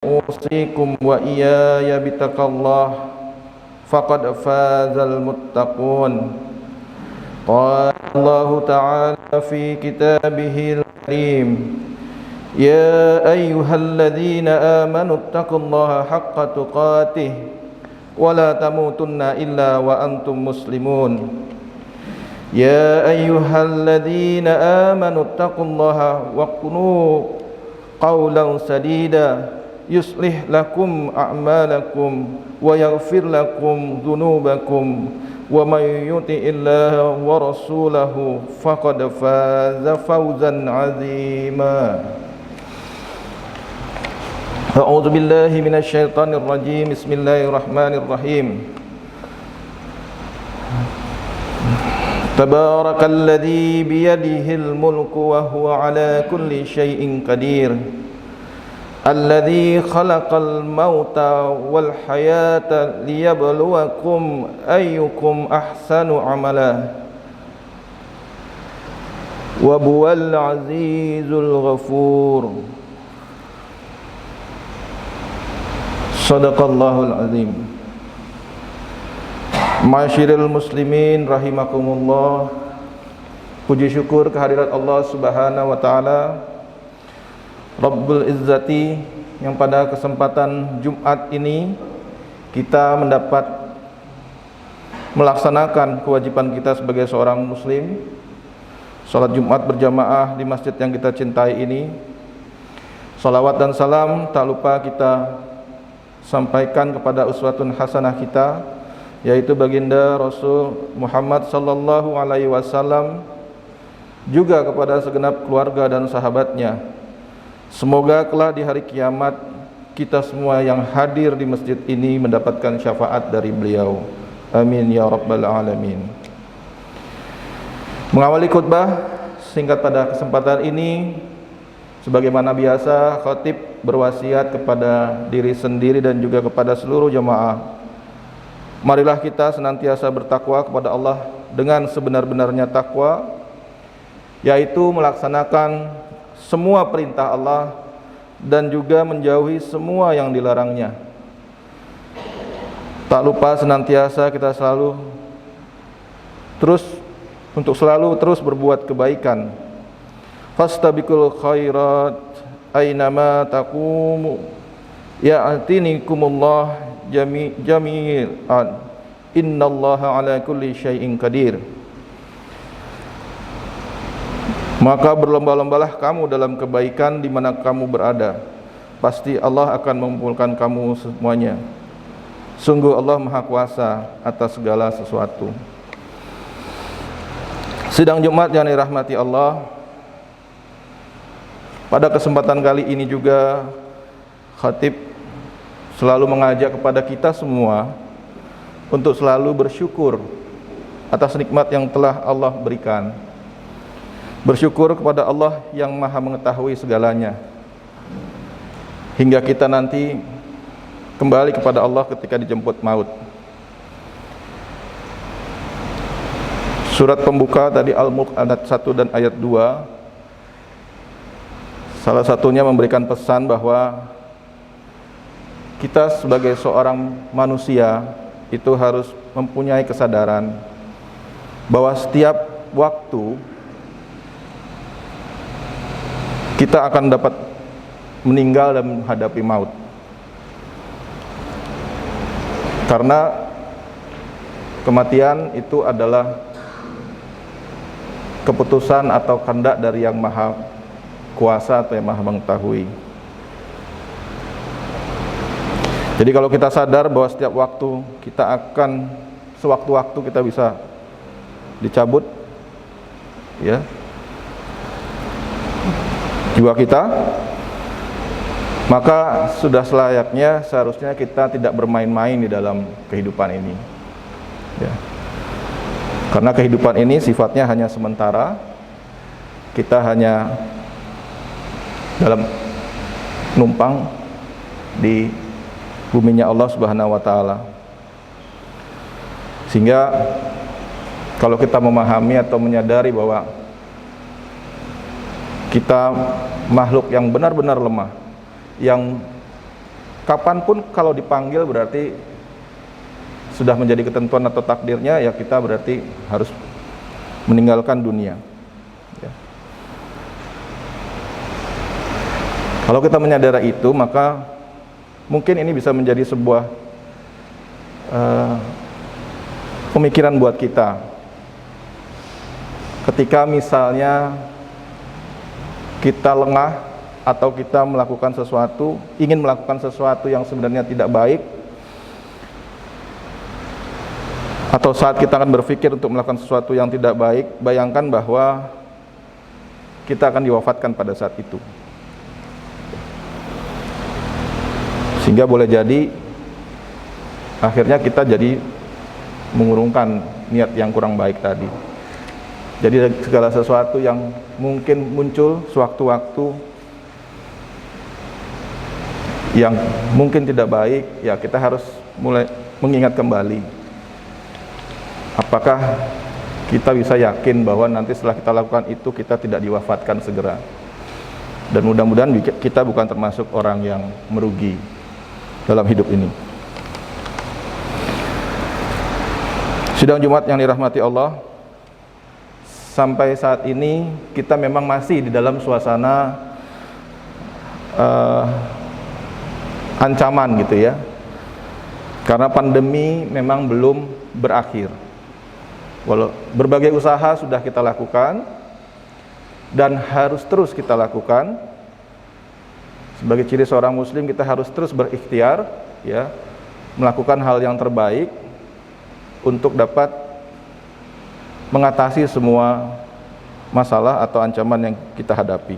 أوصيكم وإياي بتقوى الله فقد فاز المتقون. قال الله تعالى في كتابه الكريم: يا أيها الذين آمنوا اتقوا الله حق تقاته ولا تموتن إلا وأنتم مسلمون. يا أيها الذين آمنوا اتقوا الله وقولوا قولا سديدا يصلح لكم أعمالكم ويغفر لكم ذنوبكم ومن يطع الله ورسوله فقد فاز فوزا عظيما. أعوذ بالله من الشيطان الرجيم. بسم الله الرحمن الرحيم. تبارك الذي بيده الملك وهو على كل شيء قدير الذي خلق الموت والحياة ليبلوكم أيكم أحسن عملا وهو العزيز الغفور. Sadaqallahul azim. Ma'asyiral muslimin rahimakumullah. Puji syukur kehadirat Allah Subhanahu wa taala Rabbul Izzati, yang pada kesempatan Jumat ini kita mendapat melaksanakan kewajiban kita sebagai seorang muslim, salat Jumat berjamaah di masjid yang kita cintai ini. Salawat dan salam tak lupa kita sampaikan kepada uswatun hasanah kita, yaitu baginda Rasul Muhammad sallallahu alaihi wasallam, juga kepada segenap keluarga dan sahabatnya. Semoga kelak di hari kiamat kita semua yang hadir di masjid ini mendapatkan syafaat dari beliau. Amin ya rabbal alamin. Mengawali khutbah singkat pada kesempatan ini, sebagaimana biasa, khatib berwasiat kepada diri sendiri dan juga kepada seluruh jemaah. Marilah kita senantiasa bertakwa kepada Allah dengan sebenar-benarnya takwa, yaitu melaksanakan semua perintah Allah dan juga menjauhi semua yang dilarangnya. Tak lupa senantiasa kita selalu terus berbuat kebaikan. Fastabiqul khairat aynama taqumu ya'tinikumullah jami'an innallaha ala kulli syai'in qadir. Maka berlomba-lombalah kamu dalam kebaikan di mana kamu berada. Pasti Allah akan mengumpulkan kamu semuanya. Sungguh Allah Maha Kuasa atas segala sesuatu. Sidang Jumat yang dirahmati Allah, pada kesempatan kali ini juga khatib selalu mengajak kepada kita semua untuk selalu bersyukur atas nikmat yang telah Allah berikan. Bersyukur kepada Allah yang Maha mengetahui segalanya, hingga kita nanti kembali kepada Allah ketika dijemput maut. Surat pembuka tadi Al-Mulk ayat 1 dan ayat 2, salah satunya memberikan pesan bahwa kita sebagai seorang manusia itu harus mempunyai kesadaran bahwa setiap waktu kita akan dapat meninggal dan menghadapi maut. Karena kematian itu adalah keputusan atau kehendak dari Yang Maha Kuasa atau Yang Maha Mengetahui. Jadi kalau kita sadar bahwa setiap waktu kita akan, sewaktu-waktu kita bisa dicabut ya jiwa kita, maka sudah selayaknya seharusnya kita tidak bermain-main di dalam kehidupan ini ya. Karena kehidupan ini sifatnya hanya sementara, kita hanya dalam numpang di buminya Allah Subhanahu wa taala. Sehingga kalau kita memahami atau menyadari bahwa kita makhluk yang benar-benar lemah, yang kapanpun kalau dipanggil berarti sudah menjadi ketentuan atau takdirnya, ya kita berarti harus meninggalkan dunia. Ya. Kalau kita menyadari itu, maka mungkin ini bisa menjadi sebuah pemikiran buat kita. Ketika misalnya kita lengah atau kita melakukan sesuatu, ingin melakukan sesuatu yang sebenarnya tidak baik, atau saat kita akan berpikir untuk melakukan sesuatu yang tidak baik, bayangkan bahwa kita akan diwafatkan pada saat itu. Sehingga boleh jadi akhirnya kita jadi mengurungkan niat yang kurang baik tadi. Jadi segala sesuatu yang mungkin muncul sewaktu-waktu yang mungkin tidak baik, ya kita harus mulai mengingat kembali. Apakah kita bisa yakin bahwa nanti setelah kita lakukan itu kita tidak diwafatkan segera? Dan mudah-mudahan kita bukan termasuk orang yang merugi dalam hidup ini. Sidang Jumat yang dirahmati Allah, sampai saat ini kita memang masih di dalam suasana ancaman gitu ya, karena pandemi memang belum berakhir. Walau berbagai usaha sudah kita lakukan dan harus terus kita lakukan. Sebagai ciri seorang muslim, kita harus terus berikhtiar ya, melakukan hal yang terbaik untuk dapat mengatasi semua masalah atau ancaman yang kita hadapi.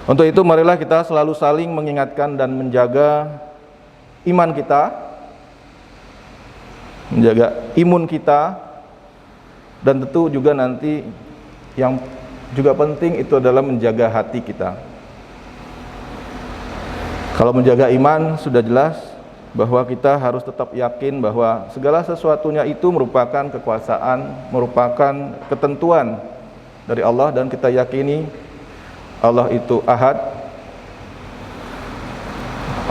Untuk itu marilah kita selalu saling mengingatkan dan menjaga iman kita, menjaga imun kita, dan tentu juga nanti yang juga penting itu adalah menjaga hati kita. Kalau menjaga iman sudah jelas bahwa kita harus tetap yakin bahwa segala sesuatunya itu merupakan kekuasaan, merupakan ketentuan dari Allah, dan kita yakini Allah itu Ahad,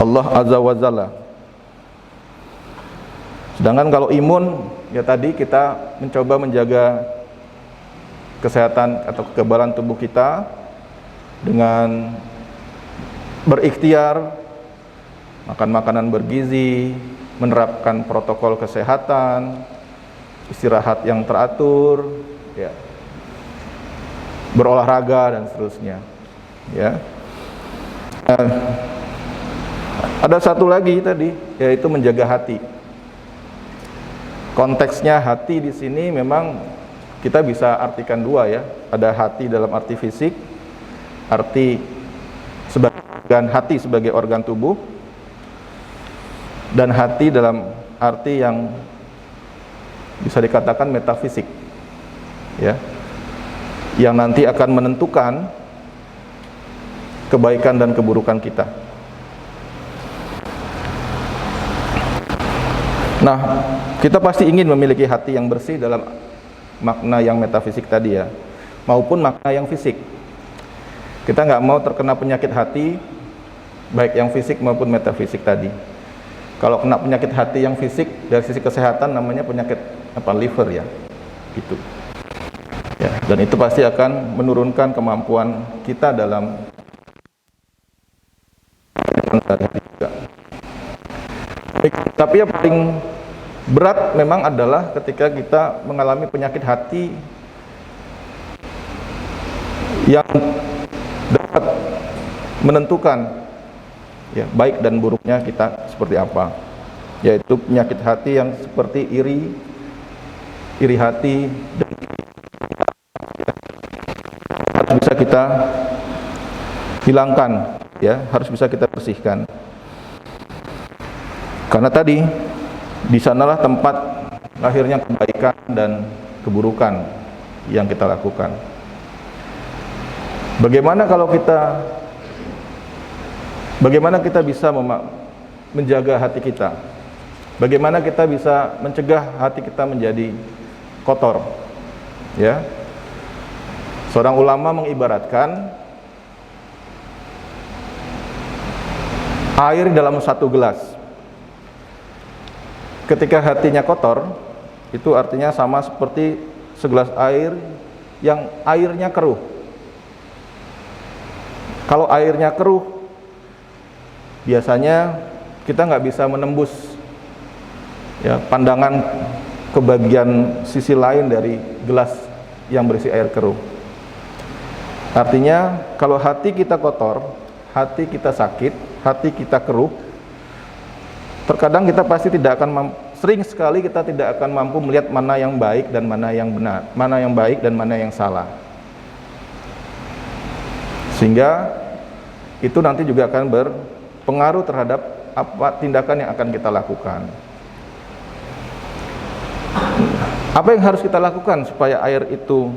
Allah Azza wa Jalla. Sedangkan kalau imun, ya tadi kita mencoba menjaga kesehatan atau kekebalan tubuh kita dengan berikhtiar, makan makanan bergizi, menerapkan protokol kesehatan, istirahat yang teratur, ya, berolahraga dan seterusnya. Ya. Ada satu lagi tadi, yaitu menjaga hati. Konteksnya hati di sini memang kita bisa artikan dua ya. Ada hati dalam arti fisik, arti hati sebagai organ tubuh, dan hati dalam arti yang bisa dikatakan metafisik ya, yang nanti akan menentukan kebaikan dan keburukan kita. Nah, kita pasti ingin memiliki hati yang bersih dalam makna yang metafisik tadi ya, maupun makna yang fisik. Kita nggak mau terkena penyakit hati, baik yang fisik maupun metafisik tadi. Kalau kena penyakit hati yang fisik, dari sisi kesehatan namanya penyakit liver ya, gitu. Ya, dan itu pasti akan menurunkan kemampuan kita dalam juga. Tapi yang paling berat memang adalah ketika kita mengalami penyakit hati yang dapat menentukan ya, baik dan buruknya kita seperti apa, yaitu penyakit hati yang seperti iri hati, dan harus bisa kita hilangkan ya, harus bisa kita bersihkan. Karena tadi di sanalah tempat lahirnya kebaikan dan keburukan yang kita lakukan. Bagaimana kita bisa menjaga hati kita? Bagaimana kita bisa mencegah hati kita menjadi kotor? Ya. Seorang ulama mengibaratkan air dalam satu gelas. Ketika hatinya kotor, itu artinya sama seperti segelas air yang airnya keruh. Kalau airnya keruh, biasanya kita nggak bisa menembus ya pandangan ke bagian sisi lain dari gelas yang berisi air keruh. Artinya kalau hati kita kotor, hati kita sakit, hati kita keruh, terkadang kita pasti tidak akan sering sekali kita tidak akan mampu melihat mana yang baik dan mana yang benar, mana yang baik dan mana yang salah. Sehingga itu nanti juga akan berpengaruh terhadap apa tindakan yang akan kita lakukan. Apa yang harus kita lakukan supaya air itu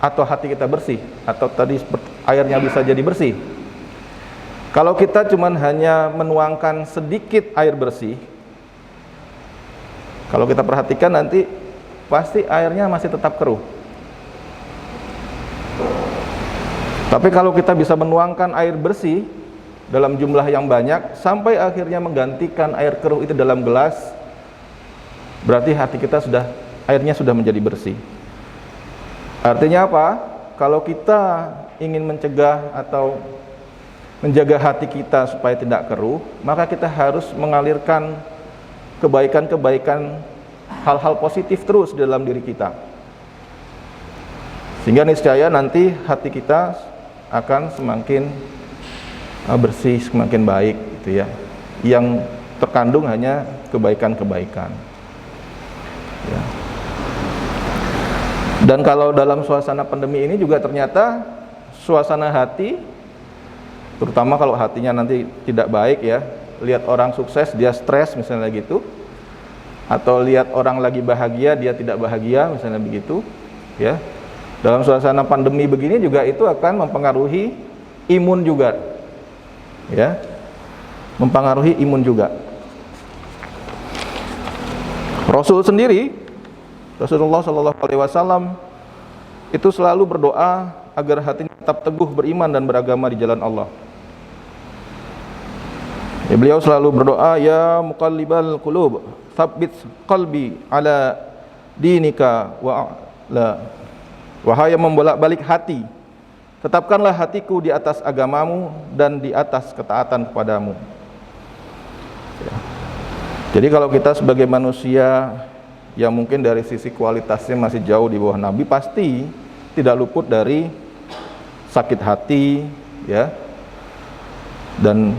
atau hati kita bersih, atau tadi airnya bisa jadi bersih? Kalau kita cuman hanya menuangkan sedikit air bersih, kalau kita perhatikan nanti pasti airnya masih tetap keruh. Tapi kalau kita bisa menuangkan air bersih dalam jumlah yang banyak sampai akhirnya menggantikan air keruh itu dalam gelas, berarti hati kita airnya sudah menjadi bersih. Artinya apa? Kalau kita ingin mencegah atau menjaga hati kita supaya tidak keruh, maka kita harus mengalirkan kebaikan-kebaikan, hal-hal positif terus dalam diri kita. Sehingga niscaya nanti hati kita akan semakin bersih, semakin baik gitu ya. Yang terkandung hanya kebaikan-kebaikan. Ya. Dan kalau dalam suasana pandemi ini juga ternyata suasana hati, terutama kalau hatinya nanti tidak baik ya, lihat orang sukses dia stres misalnya gitu, atau lihat orang lagi bahagia dia tidak bahagia misalnya begitu ya. Dalam suasana pandemi begini juga itu akan mempengaruhi imun juga ya, mempengaruhi imun juga. Rasulullah SAW itu selalu berdoa agar hatinya tetap teguh beriman dan beragama di jalan Allah. Ya, beliau selalu berdoa, ya muqallibal qulub, tsabbit qalbi ala dinika wahai yang membolak-balik hati, tetapkanlah hatiku di atas agamamu dan di atas ketaatan kepadamu. Ya. Jadi kalau kita sebagai manusia yang mungkin dari sisi kualitasnya masih jauh di bawah Nabi, pasti tidak luput dari sakit hati ya, dan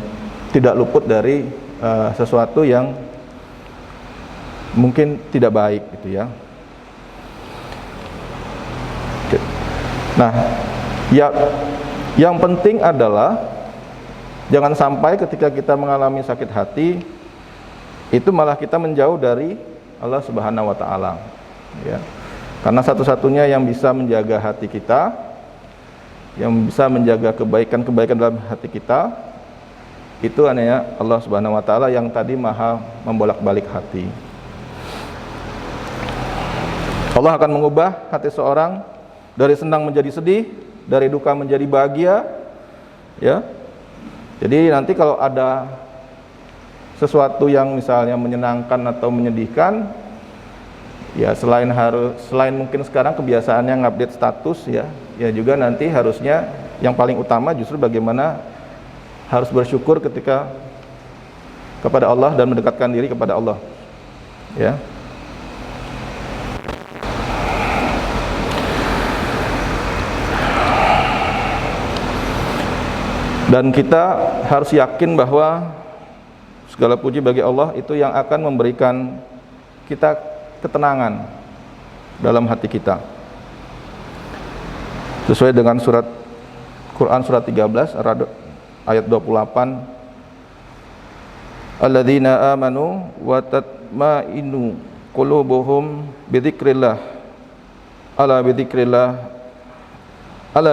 tidak luput dari sesuatu yang mungkin tidak baik gitu ya. Nah, yang penting adalah jangan sampai ketika kita mengalami sakit hati itu malah kita menjauh dari Allah Subhanahu wa taala ya. Karena satu-satunya yang bisa menjaga hati kita, yang bisa menjaga kebaikan-kebaikan dalam hati kita, itu hanya Allah Subhanahu wa taala yang tadi Maha membolak-balik hati. Allah akan mengubah hati seorang dari senang menjadi sedih, dari duka menjadi bahagia ya. Jadi nanti kalau ada sesuatu yang misalnya menyenangkan atau menyedihkan ya, selain mungkin sekarang kebiasaannya ngupdate status ya juga nanti harusnya yang paling utama justru bagaimana harus bersyukur kepada Allah dan mendekatkan diri kepada Allah ya. Dan kita harus yakin bahwa segala puji bagi Allah itu yang akan memberikan kita ketenangan dalam hati kita. Sesuai dengan surat Quran surat 13 ayat 28. Alladzina amanu wa tatma'innu qulubuhum bidzikrillah. Ala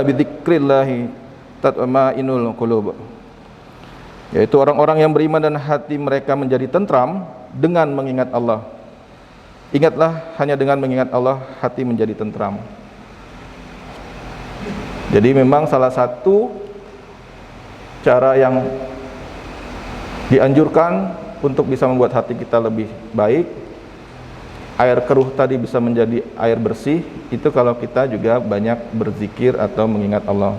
bidzikrillahi tatma'innul qulub. Yaitu orang-orang yang beriman dan hati mereka menjadi tentram dengan mengingat Allah. Ingatlah, hanya dengan mengingat Allah hati menjadi tentram. Jadi memang salah satu cara yang Dianjurkan untuk bisa membuat hati kita lebih baik, air keruh tadi bisa menjadi air bersih, itu kalau kita juga banyak berzikir atau mengingat Allah.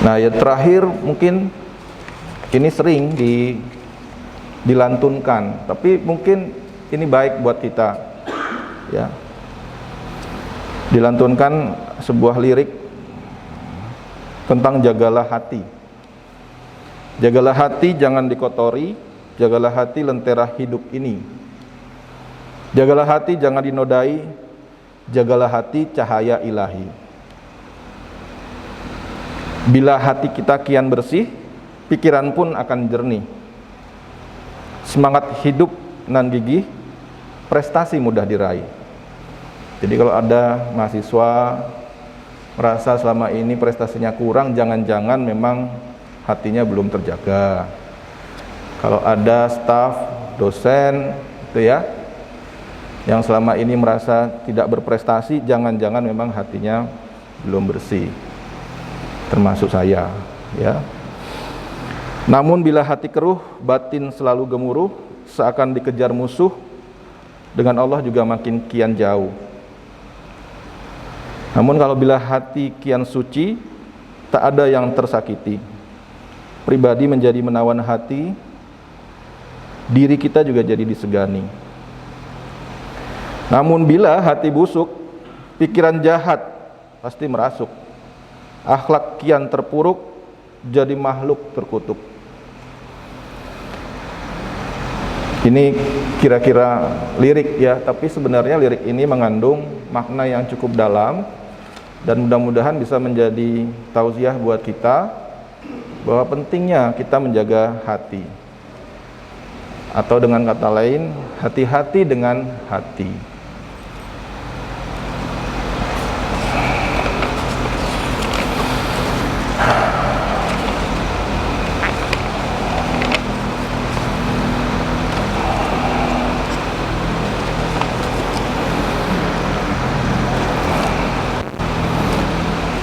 Nah, yang terakhir mungkin ini sering dilantunkan, tapi mungkin ini baik buat kita, ya. Dilantunkan sebuah lirik tentang jagalah hati. Jagalah hati, jangan dikotori. Jagalah hati, lentera hidup ini. Jagalah hati, jangan dinodai. Jagalah hati, cahaya ilahi. Bila hati kita kian bersih, pikiran pun akan jernih. Semangat hidup nan gigih, prestasi mudah diraih. Jadi kalau ada mahasiswa merasa selama ini prestasinya kurang, jangan-jangan memang hatinya belum terjaga. Kalau ada staf, dosen, itu ya, yang selama ini merasa tidak berprestasi, jangan-jangan memang hatinya belum bersih. Termasuk saya, ya. Namun bila hati keruh, batin selalu gemuruh, seakan dikejar musuh, dengan Allah juga makin kian jauh. Namun kalau bila hati kian suci, tak ada yang tersakiti. Pribadi menjadi menawan hati, diri kita juga jadi disegani. Namun bila hati busuk, pikiran jahat pasti merasuk. Akhlak kian terpuruk, jadi makhluk terkutuk. Ini kira-kira lirik ya, tapi sebenarnya lirik ini mengandung makna yang cukup dalam, dan mudah-mudahan bisa menjadi tausiah buat kita bahwa pentingnya kita menjaga hati, atau dengan kata lain, hati-hati dengan hati.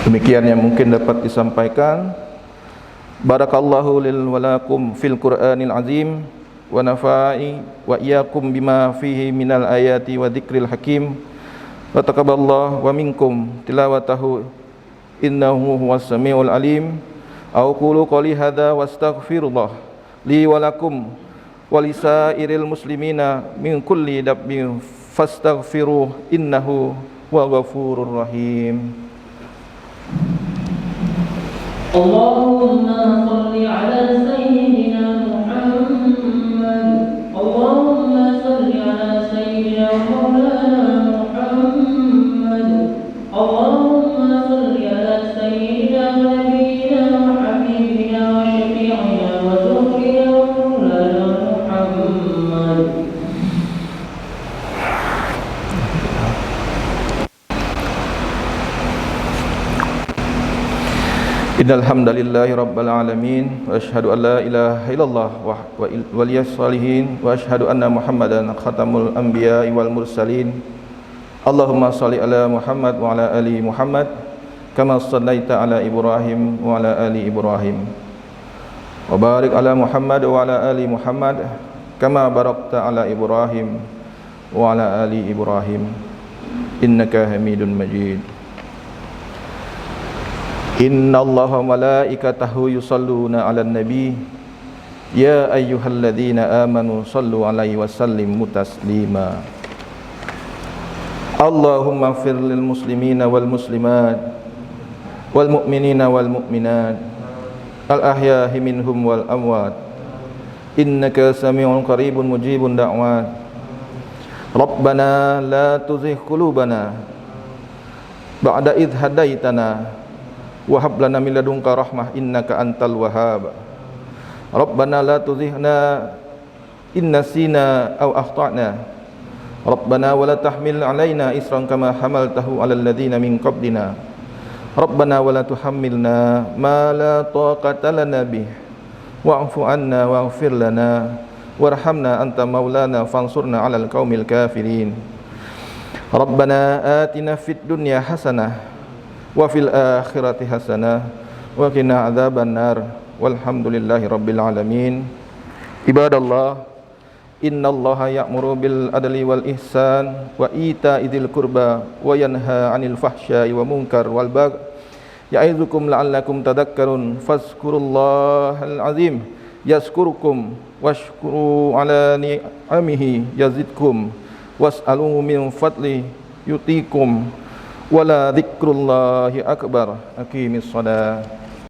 Demikian yang mungkin dapat disampaikan. Barakallahu lil walakum fil Qur'anil azim, wa nafa'i wa iyyakum bima fihi minal ayati wa dzikril hakim, wa taqabbalallahu wa minkum tilawatahu innahu huwas samiul alim. Aqulu qouli hadza wastaghfirullah li wa lakum wa lisairil muslimina min kulli dhanbin fastaghfiruh innahu huwal ghafurur rahim. Allahumma salli ala sayyidina Muhammad. Allahumma salli ala sayyidina Maulana Muhammad. Allahumma salli ala sayyidina wa nabiyyina wa habibina wa syafi'ina wa zuhrina wa maulana Muhammad. Innal hamdalillahi rabbil alamin, wa asyhadu an la ilaha illallah wa waliyas salihin, wa asyhadu anna Muhammadan khatamul anbiya'i wal mursalin. Allahumma shalli ala Muhammad wa ala ali Muhammad kama shallaita ala Ibrahim wa ala ali Ibrahim, wa barik ala Muhammad wa ala ali Muhammad kama barakta ala Ibrahim wa ala ali Ibrahim innaka Hamidun Majid. Inna Allaha wa malaikatahu yusalluna 'alan nabi ya ayyuhalladzina amanu sallu 'alaihi wa sallimu taslima. Allahumma ighfir lil muslimina wal muslimat wal mu'minina wal mu'minat al ahya'i minhum wal amwat innaka sami'un qaribun mujibun da'wat. Rabbana la tuzigh qulubana ba'da idh hadaitana wa hab lana min ladunka rahmah innaka antal wahhab. Rabbana la tuzighna in nasina aw akhtana. Rabbana wa la tahmil alaina isran kama hamaltahu alal ladzina min qablina. Rabbana wa la tuhammilna ma la taqata lana bih wa'fu 'anna waghfir lana warhamna anta maulana fansurna 'alal qaumil kafirin. Rabbana atina fid dunya hasanah wa fil akhirati hasanah wa qina adzabannar walhamdulillahi rabbil alamin. Ibadallah, innallaha ya'muru bil adli wal ihsan wa ita'i dzil qurba wa yanha 'anil fahsya'i wa munkar wal baghi ya'izukum la'allakum tadhakkarun. Fazkurullahal azim yazkurukum washkuru ala ni'amihi yazidkum was'alu min fadli yutikum wala dzikrullahi akbar. Aqimis shalah.